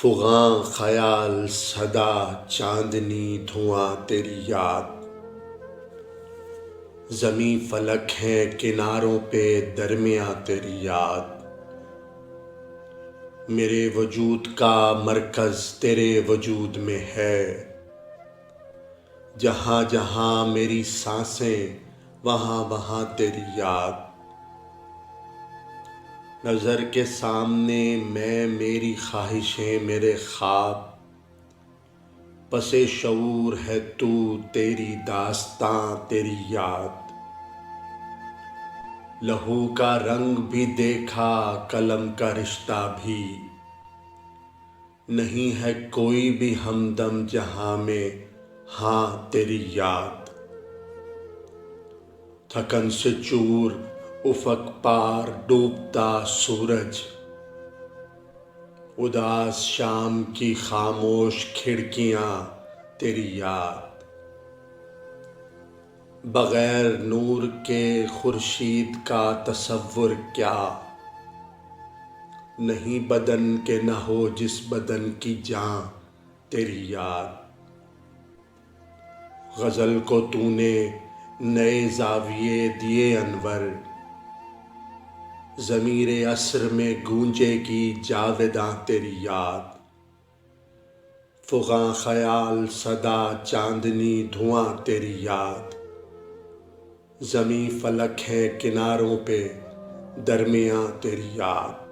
فغاں خیال صدا چاندنی دھواں تیری یاد، زمیں فلک ہیں کناروں پہ درمیاں تیری یاد، میرے وجود کا مرکز تیرے وجود میں ہے، جہاں جہاں میری سانسیں وہاں وہاں تیری یاد، نظر کے سامنے میں میری خواہشیں میرے خواب، پس شعور ہے تو تیری داستاں تیری یاد، لہو کا رنگ بھی دیکھا قلم کا رشتہ بھی، نہیں ہے کوئی بھی ہمدم جہاں میں ہاں تیری یاد، تھکن سے چور افق پار ڈوبتا سورج، اداس شام کی خاموش کھڑکیاں تیری یاد، بغیر نور کے خورشید کا تصور کیا، نہیں بدن کے نہ ہو جس بدن کی جاں تیری یاد، غزل کو تو نے نئے زاویے دیے انور، ضمیر عصر میں گونجے گی جاویداں تیری یاد، فغاں خیال صدا چاندنی دھواں تیری یاد، زمیں فلک ہے کناروں پہ درمیاں تیری یاد۔